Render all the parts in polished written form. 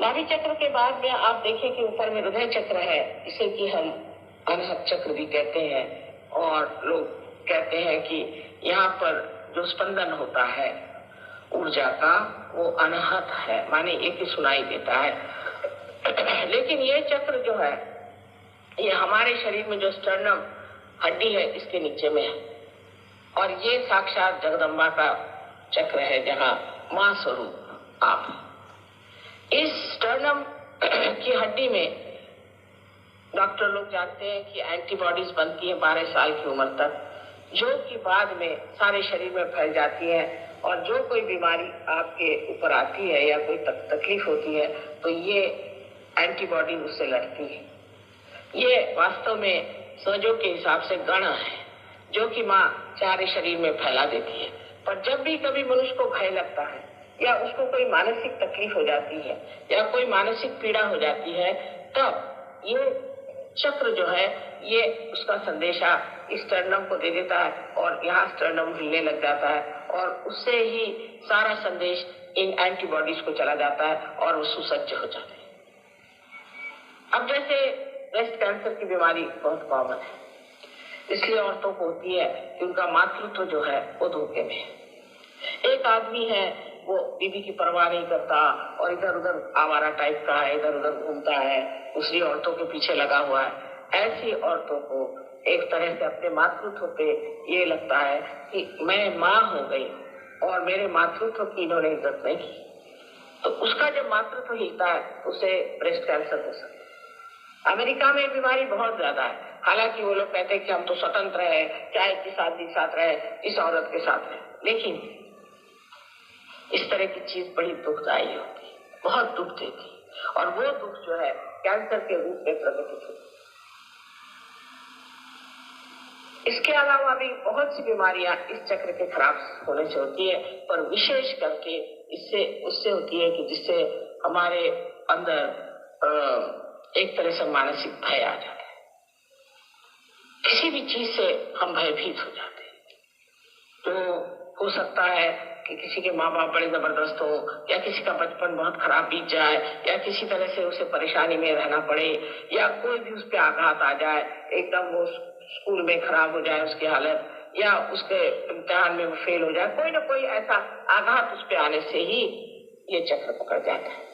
नाभि चक्र के बाद में आप देखें कि ऊपर में हृदय चक्र है, इसे कि हम अनहत चक्र भी कहते हैं। और लोग कहते हैं कि यहाँ पर जो स्पंदन होता है ऊर्जा का वो अनहत है, माने एक ही सुनाई देता है। लेकिन ये चक्र जो है ये हमारे शरीर में जो स्टर्नम हड्डी है इसके नीचे में है, और ये साक्षात जगदम्बा का चक्र है जहाँ मां स्वरूप आप। इस स्टर्नम की हड्डी में डॉक्टर लोग जानते हैं कि एंटीबॉडीज बनती है 12 साल की उम्र तक, जो कि बाद में सारे शरीर में फैल जाती है। और जो कोई बीमारी आपके ऊपर आती है या कोई तकलीफ होती है तो ये एंटीबॉडी उससे लड़ती है। ये वास्तव में सोजो के हिसाब से गण है जो कि माँ सारे शरीर में फैला देती है। पर जब भी कभी मनुष्य को भय लगता है या उसको कोई मानसिक तकलीफ हो जाती है या कोई मानसिक पीड़ा हो जाती है, तब ये चक्र जो है ये उसका संदेशा स्टर्नम को दे देता है और यहाँ स्टर्नम हिलने लग जाता है और उससे ही सारा संदेश इन एंटीबॉडीज को चला जाता है और वो सुसज्ज हो जाते हैं। अब जैसे ब्रेस्ट कैंसर की बीमारी बहुत कॉमन है, इसलिए औरतों को होती है कि उनका मातृत्व जो है वो धोखे में है। एक आदमी है वो बीवी की परवाह नहीं करता और इधर उधर आवारा टाइप का है, इधर उधर घूमता है, दूसरी औरतों के पीछे लगा हुआ है। ऐसी औरतों को एक तरह से अपने मातृत्व पे ये लगता है कि मैं माँ हो गई और मेरे मातृत्व की इन्होंने इज्जत नहीं की, तो उसका जब मातृत्व हिलता है उसे ब्रेस्ट कैंसर हो सकता है। अमेरिका में बीमारी बहुत ज्यादा है, हालांकि वो लोग कहते हैं कि हम तो स्वतंत्र है, चाहे जिस आदमी के साथ रहे, इस औरत के साथ रहे, लेकिन इस तरह की चीज बड़ी दुखदायी होती है, बहुत दुख देती है, और वो दुख जो है कैंसर के रूप में प्रकटित होती है। इसके अलावा भी बहुत सी बीमारियां इस चक्र के खराब होने से होती है, पर विशेष करके इससे उससे होती है कि जिससे हमारे अंदर एक तरह से मानसिक भय आ जाता है। किसी भी चीज से हम भयभीत हो जाते हैं। तो हो सकता है कि किसी के माँ बाप बड़े जबरदस्त हो, या किसी का बचपन बहुत खराब बीत जाए, या किसी तरह से उसे परेशानी में रहना पड़े, या कोई भी उस पर आघात आ जाए, एकदम वो स्कूल में खराब हो जाए उसकी हालत, या उसके इम्तिहान में वो फेल हो जाए, कोई ना कोई ऐसा आघात उस पर आने से ही ये चक्र पकड़ जाता है।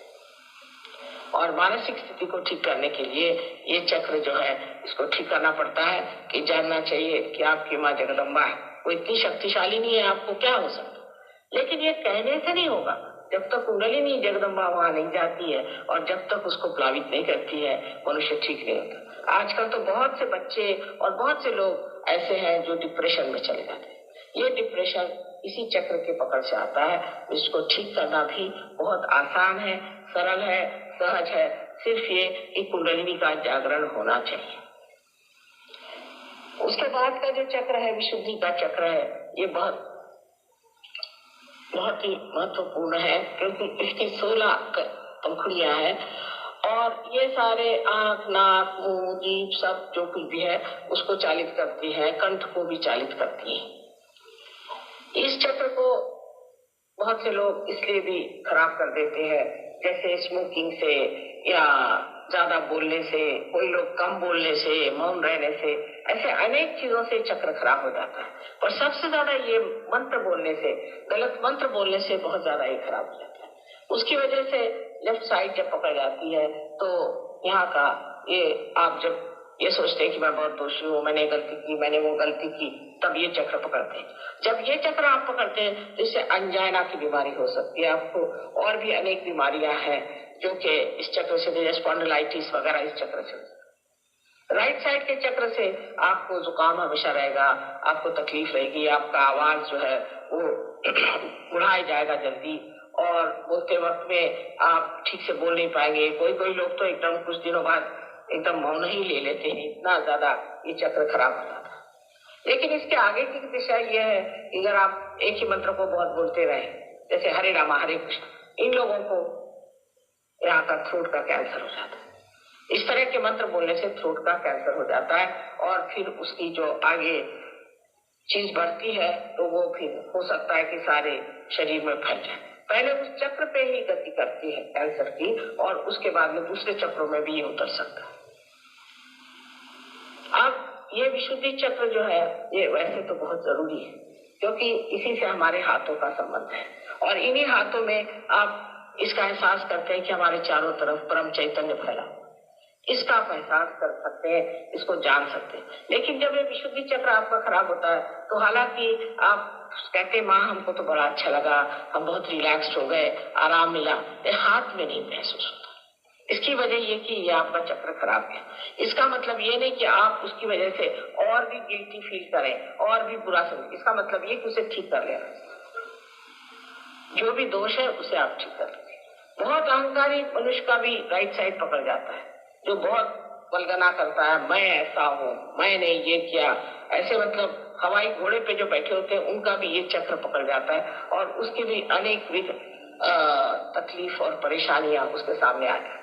और मानसिक स्थिति को ठीक करने के लिए ये चक्र जो है इसको ठीक करना पड़ता है कि जानना चाहिए कि आपकी माँ जगदम्बा है, वो इतनी शक्तिशाली नहीं है, आपको क्या हो सकता। लेकिन ये कहने से नहीं होगा, जब तक कुंडलिनी जगदम्बा वहां नहीं जाती है और जब तक उसको प्लावित नहीं करती है मनुष्य ठीक नहीं होता। आजकल तो बहुत से बच्चे और बहुत से लोग ऐसे हैं जो डिप्रेशन में चले जाते हैं। ये डिप्रेशन इसी चक्र के पकड़ से आता है। इसको ठीक करना भी बहुत आसान है, सरल है, सहज है, सिर्फ ये कि कुंडलिनी का जागरण होना चाहिए। उसके बाद का जो चक्र है विशुद्धि का चक्र है, ये बहुत ही महत्वपूर्ण है, क्योंकि इसकी 16 पंखुड़ियां हैं और ये सारे आंख, नाक, मुंह, जीभ सब जो कुछ भी है उसको चालित करती है, कंठ को भी चालित करती है। इस चक्र को बहुत से लोग इसलिए भी खराब कर देते हैं, जैसे स्मोकिंग से या ज्यादा बोलने से, कोई लोग कम बोलने से, मौन रहने से, ऐसे अनेक चीजों से चक्र खराब हो जाता है। और सबसे ज्यादा ये मंत्र बोलने से, गलत मंत्र बोलने से बहुत ज्यादा ये खराब हो जाता है। उसकी वजह से लेफ्ट साइड जब पकड़ जाती है तो यहाँ का ये आप जब ये सोचते हैं कि मैं बहुत दोषी हूँ, मैंने गलती की, मैंने वो गलती की, तब ये चक्र पकड़ते हैं। जब ये चक्र आप पकड़ते हैं तो इससे अंजाइना की बीमारी हो सकती है आपको, और भी अनेक बीमारियां हैं जो कि इस चक्र से, स्पॉन्डिलाइटिस वगैरह इस चक्र से। राइट साइड के चक्र से आपको जुकाम हमेशा रहेगा, आपको तकलीफ रहेगी, आपका आवाज जो है वो बुढ़ाई जाएगा जल्दी, और बोलते वक्त में आप ठीक से बोल नहीं पाएंगे। कोई लोग तो एकदम कुछ दिनों बाद एकदम मौन ही ले लेते हैं, इतना ज्यादा ये चक्र खराब हो जाता है। लेकिन इसके आगे की दिशा ये है कि अगर आप एक ही मंत्र को बहुत बोलते रहे, जैसे हरे रामा हरे कृष्ण, इन लोगों को यहाँ का थ्रोट का कैंसर हो जाता है। इस तरह के मंत्र बोलने से थ्रोट का कैंसर हो जाता है, और फिर उसकी जो आगे चीज बढ़ती है तो वो फिर हो सकता है कि सारे शरीर में फैल जाए। पहले उस चक्र पे ही गति करती है कैंसर की, और उसके बाद में दूसरे चक्रों में भी ये उतर सकता है। अब ये विशुद्धि चक्र जो है ये वैसे तो बहुत जरूरी है, क्योंकि इसी से हमारे हाथों का संबंध है, और इन्हीं हाथों में आप इसका एहसास करते हैं कि हमारे चारों तरफ परम चैतन्य फैला, इसका आप एहसास कर सकते हैं, इसको जान सकते हैं। लेकिन जब ये विशुद्धि चक्र आपका खराब होता है तो हालांकि आप कहते माँ हमको तो बड़ा अच्छा लगा, हम बहुत रिलैक्स्ड हो गए, आराम मिला, ये हाथ में नहीं महसूस होता। इसकी वजह ये कि ये आपका चक्र खराब है। इसका मतलब ये नहीं कि आप उसकी वजह से और भी गिल्टी फील करें और भी बुरा समझें, इसका मतलब ये कि उसे ठीक कर लेना, जो भी दोष है उसे आप ठीक कर लें। बहुत अहंकारी मनुष्य का भी राइट साइड पकड़ जाता है, जो बहुत वल्गना करता है, मैं ऐसा हूँ, मैंने ये किया, ऐसे मतलब हवाई घोड़े पे जो बैठे होते हैं उनका भी ये चक्र पकड़ जाता है, और उसकी भी अनेक विध तकलीफ और परेशानियां उसके सामने आ जाती।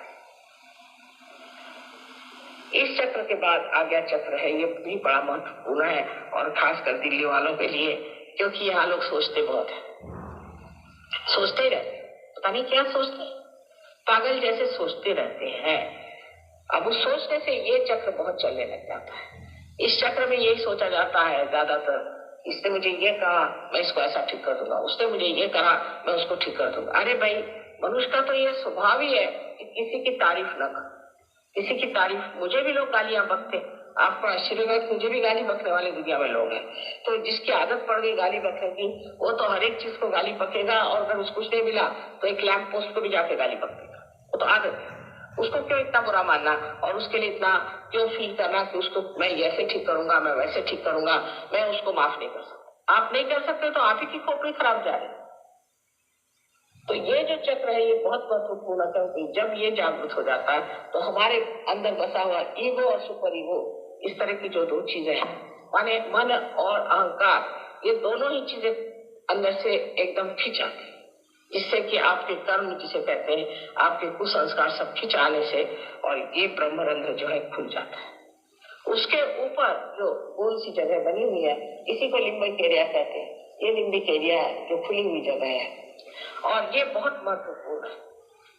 इस चक्र के बाद आज्ञा चक्र है, ये भी बड़ा महत्वपूर्ण है, और खासकर दिल्ली वालों के लिए, क्योंकि यहाँ लोग सोचते बहुत है, सोचते ही रहते, पता नहीं क्या सोचते, पागल जैसे सोचते रहते हैं। अब उस सोचने से ये चक्र बहुत चलने लग जाता है। इस चक्र में यही सोचा जाता है ज्यादातर, इसने मुझे ये कहा मैं इसको ऐसा ठीक कर दूंगा, उसने मुझे ये कहा मैं उसको ठीक कर दूंगा। अरे भाई, मनुष्य का तो ये स्वभाव ही है कि किसी की तारीफ न कर, किसी की तारीफ, मुझे भी लोग गालियां बकते, आपको आश्चर्य होगा, मुझे भी गाली बकने वाले दुनिया में लोग हैं। तो जिसकी आदत पड़ गई गाली बकने की, वो तो हर एक चीज को गाली बकेगा, और अगर उसको कुछ नहीं मिला तो एक लैंप पोस्ट को भी जाके गाली बकेगा। वो तो आदत है, उसको क्यों इतना बुरा मानना, और उसके लिए इतना क्यों फील करना कि उसको मैं ऐसे ठीक करूंगा, मैं वैसे ठीक करूंगा, मैं उसको माफ नहीं कर सकता। आप नहीं कर सकते तो आप ही की खोपड़ी खराब जा रही। तो ये जो चक्र है ये बहुत महत्वपूर्ण है, क्योंकि जब ये जागृत हो जाता है तो हमारे अंदर बसा हुआ ईगो और सुपर ईगो, इस तरह की जो दो चीजें हैं, माने मन और अहंकार, ये दोनों ही चीजें अंदर से एकदम खिंच आती है, जिससे कि आपके कर्म जिसे कहते हैं, आपके कुसंस्कार सब खिंच आने से, और ये ब्रह्मरंध्र जो है खुल जाता है। उसके ऊपर जो गोल सी जगह बनी हुई है, इसी को लिम्बिक एरिया कहते हैं। ये लिम्बिक एरिया है जो खुली हुई जगह है, और ये बहुत महत्वपूर्ण है।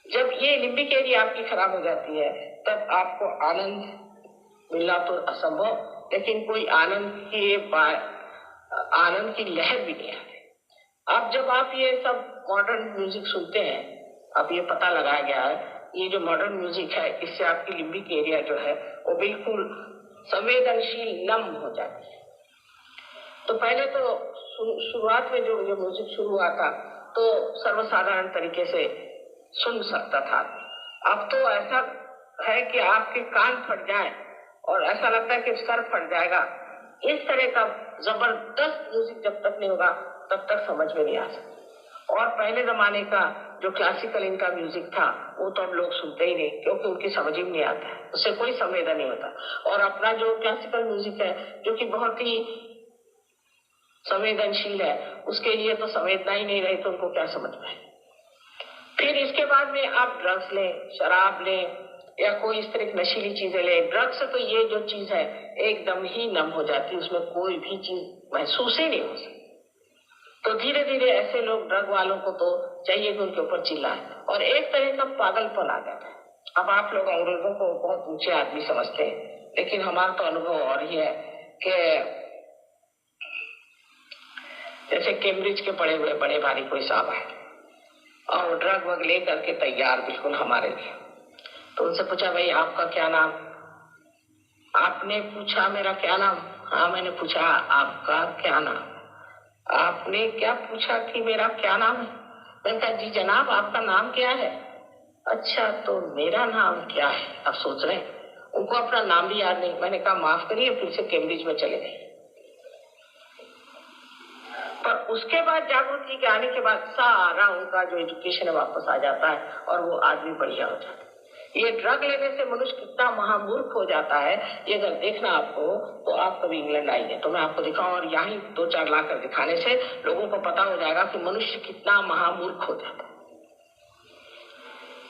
जब ये लिम्बिक एरिया आपकी खराब हो जाती है तब आपको आनंद मिलना तो असंभव, लेकिन कोई आनंद की लहर भी नहीं आती। अब जब आप ये सब मॉडर्न म्यूजिक सुनते हैं, अब ये पता लगाया गया है, ये जो मॉडर्न म्यूजिक है इससे आपकी लिम्बिक एरिया जो है वो बिल्कुल संवेदनशील नम हो जाती है। तो पहले तो शुरुआत में जो ये म्यूजिक शुरू हुआ था तो सर्वसाधारण तरीके से सुन सकता था। अब तो ऐसा है कि आपके कान फट जाए और ऐसा लगता है कि सर फट जाएगा। इस तरह का जबरदस्त म्यूजिक जब तक नहीं होगा तब तक समझ में नहीं आ सकता। और पहले जमाने का जो क्लासिकल इनका म्यूजिक था वो तो अब लोग सुनते ही नहीं, क्योंकि उनकी समझ ही नहीं आता है, उससे कोई संवेदन नहीं होता। और अपना जो क्लासिकल म्यूजिक है जो कि बहुत ही संवेदनशील है, उसके लिए तो संवेदना ही नहीं रही तो उनको क्या समझ में। फिर इसके बाद में आप ड्रग्स लें, शराब लें या कोई इस तरह की नशीली चीजें लें। ड्रग्स से तो ये जो चीज है एकदम ही नम हो जाती है, उसमें कोई भी चीज महसूस ही नहीं हो सकती। तो धीरे धीरे ऐसे लोग, ड्रग वालों को तो चाहिए कि उनके ऊपर चिल्लाए, और एक तरह का पागलपन आ जाता है। अब आप लोग अंग्रेजों को बहुत ऊंचे आदमी समझते हैं, लेकिन हमारा तो अनुभव और ही है कि जैसे कैम्ब्रिज के पढ़े हुए बड़े भारी कोई साहब है और ड्रग वग ले करके तैयार बिल्कुल हमारे लिए, तो उनसे पूछा भाई आपका क्या नाम? आपने पूछा मेरा क्या नाम? हाँ मैंने पूछा आपका क्या नाम? आपने क्या पूछा कि मेरा क्या नाम है? मैंने कहा जी जनाब आपका नाम क्या है? अच्छा तो मेरा नाम क्या है? आप सोच रहे हैं उनको अपना नाम भी याद नहीं। मैंने कहा माफ करिए, फिर से कैम्ब्रिज में चले गए। पर उसके बाद जागृति के आने के बाद सारा उनका जो एजुकेशन है वापस आ जाता है और वो आदमी बढ़िया हो जाता है। ये ड्रग लेने से मनुष्य कितना महामूर्ख हो जाता है, ये अगर देखना आपको तो आप कभी इंग्लैंड आइए तो मैं आपको दिखाऊं, और यहाँ 2-4 लाख कर दिखाने से लोगों को पता हो जाएगा कि मनुष्य कितना महामूर्ख हो जाता है।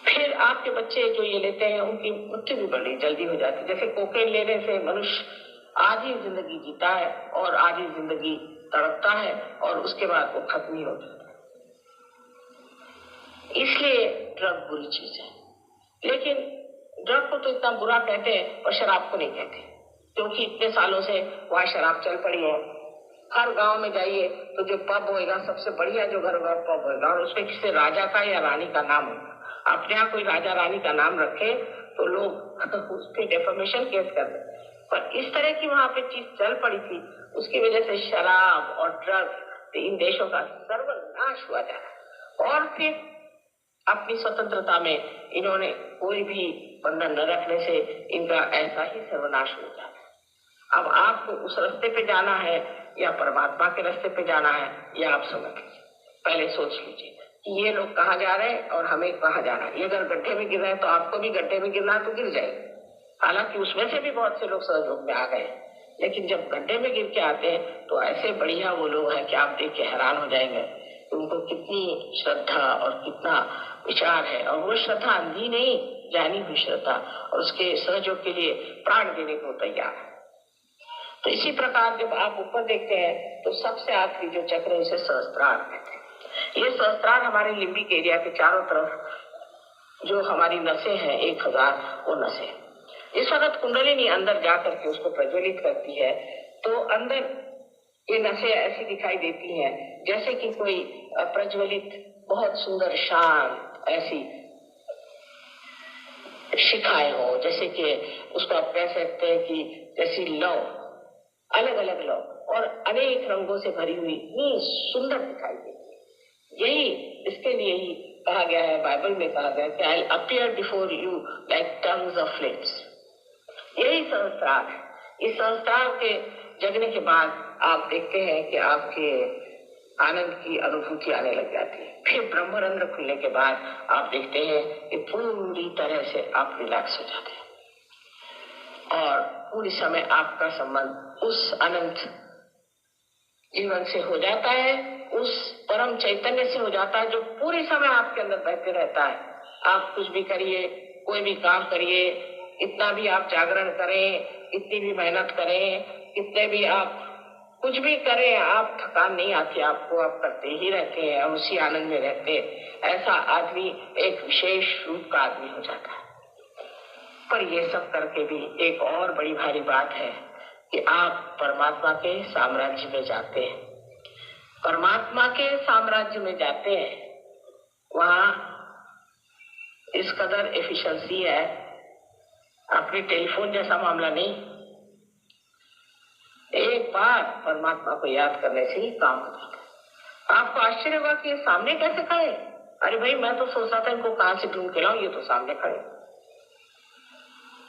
फिर आपके बच्चे जो ये लेते हैं उनकी मृत्यु भी बड़ी जल्दी हो जाती है। जैसे कोकेन लेने से मनुष्य आधी जिंदगी जीता है और आधी जिंदगी तड़पता है और उसके बाद वो खत्म ही हो जाता है। इसलिए ड्रग बुरी चीज है। लेकिन ड्रग को तो इतना बुरा कहते हैं और शराब को नहीं कहते, क्योंकि इतने सालों से वहां शराब चल पड़ी है। हर गांव में जाइए तो जो पब होएगा, सबसे बढ़िया जो घर का पब होएगा, और उसमें किसी राजा का या रानी का नाम होगा। अपने यहाँ कोई राजा रानी का नाम रखे तो लोग उस पर डेफेमेशन केस कर दे। पर इस तरह की वहां पे चीज चल पड़ी थी, उसकी वजह से शराब और ड्रग्स इन देशों का सर्वनाश हुआ जा रहा है। और फिर अपनी स्वतंत्रता में इन्होंने कोई भी बंधन न रखने से इनका ऐसा ही सर्वनाश हो जाता है। अब आपको उस रास्ते पे जाना है या परमात्मा के रास्ते पे जाना है, या आप समझ लीजिए, पहले सोच लीजिए कि ये लोग कहाँ जा रहे हैं और हमें कहाँ जाना है। ये अगर गड्ढे में गिर रहे हैं तो आपको भी गड्ढे में गिरना है तो गिर जाएगा। हालांकि उसमें से भी बहुत से लोग सहयोग में आ गए, लेकिन जब गड्ढे में गिर के आते हैं तो ऐसे बढ़िया वो लोग हैं कि आप देख के हैरान हो जाएंगे कि उनको कितनी श्रद्धा और कितना विचार है। और वो श्रद्धा अंधी नहीं, जानी हुई श्रद्धा, और उसके सहयोग के लिए प्राण देने को तैयार है। तो इसी प्रकार जब आप ऊपर देखते हैं तो सबसे आखिरी जो चक्र है इसे सहस्त्रार कहते हैं। ये सहस्त्रार हमारे लिम्बिक एरिया के चारों तरफ जो हमारी नसें हैं 1000 वो नसें, इस वक्त कुंडलिनी अंदर जाकर के उसको प्रज्वलित करती है। तो अंदर ये नसें ऐसी दिखाई देती हैं जैसे कि कोई प्रज्वलित बहुत सुंदर शांत ऐसी शिखाएं हो, जैसे कि उसको आप कह सकते हैं कि जैसी लौ, अलग अलग लौ और अनेक रंगों से भरी हुई इतनी सुंदर दिखाई देती है। यही इसके लिए ही कहा गया है, बाइबल में कहा गया कि I appear before you like tongues of flames. यही संस्कार है। इस संस्कार के जगने के बाद आप देखते हैं कि आपके आनंद की अनुभूति आने लग जाती है। फिर ब्रह्मरंध्र खुलने के बाद आप देखते हैं कि पूरी तरह से आप रिलैक्स हो जाते हैं और पूरी समय आपका संबंध उस अनंत जीवन से हो जाता है, उस परम चैतन्य से हो जाता है जो पूरी समय आपके अंदर बहते रहता है। आप कुछ भी करिए, कोई भी काम करिए, इतना भी आप जागरण करें, इतनी भी मेहनत करें, कितने भी आप कुछ भी करें, आप थकान नहीं आती आपको, आप करते ही रहते हैं और उसी आनंद में रहते हैं। ऐसा आदमी एक विशेष रूप का आदमी हो जाता है। पर ये सब करके भी एक और बड़ी भारी बात है कि आप परमात्मा के साम्राज्य में जाते हैं। परमात्मा के साम्राज्य में जाते हैं, वहां इस कदर एफिशिएंसी है, अपने टेलीफोन जैसा मामला नहीं। एक बार परमात्मा को याद करने से ही काम हो जाता है। आपको आश्चर्य होगा कि ये सामने कैसे खड़े। अरे भाई, मैं तो सोचता था इनको कहां से ढूंढ के लाऊं, ये तो सामने खड़े।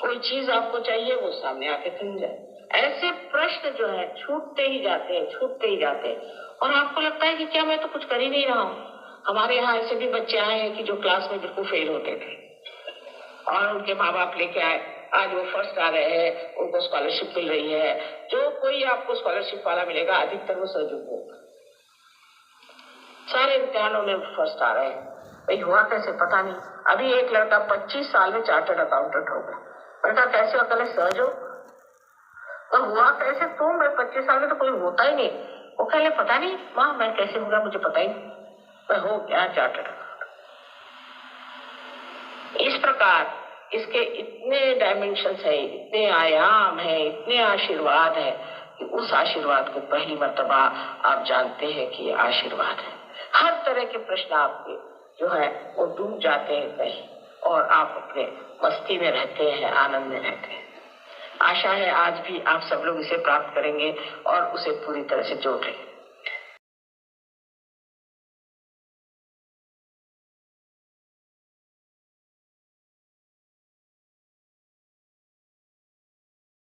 कोई चीज आपको चाहिए, वो सामने आके खिल जाए। ऐसे प्रश्न जो है छूटते ही जाते हैं, छूटते ही जाते हैं, और आपको लगता है कि क्या मैं तो कुछ कर ही नहीं रहा हूँ। हमारे यहाँ ऐसे भी बच्चे आए हैं कि जो क्लास में बिल्कुल फेल होते थे और उनके माँ बाप लेके आए, आज वो फर्स्ट आ रहे हैं, उनको स्कॉलरशिप मिल रही है। जो कोई आपको स्कॉलरशिप वाला मिलेगा अधिकतर वो सहयोग होगा, सारे इम्तिहानों में फर्स्ट आ रहे हैं। भाई हुआ कैसे पता नहीं। अभी एक लड़का 25 साल में चार्टर्ड अकाउंटेंट हो गया। बेटा कैसे अकेले सहयोग और हुआ कैसे? तो मैं 25 साल में तो कोई होता ही नहीं। वो कहले पता नहीं माँ मैं कैसे होगा, मुझे पता ही नहीं, मैं हो गया चार्टर्ड अकाउंटेंट। इस प्रकार इसके इतने डायमेंशंस है, इतने आयाम है, इतने आशीर्वाद है कि उस आशीर्वाद को पहली मर्तबा आप जानते हैं कि ये आशीर्वाद है। हर तरह के प्रश्न आपके जो है वो डूब जाते हैं कहीं और आप अपने मस्ती में रहते हैं, आनंद में रहते हैं। आशा है आज भी आप सब लोग इसे प्राप्त करेंगे और उसे पूरी तरह से जोड़ लेंगे।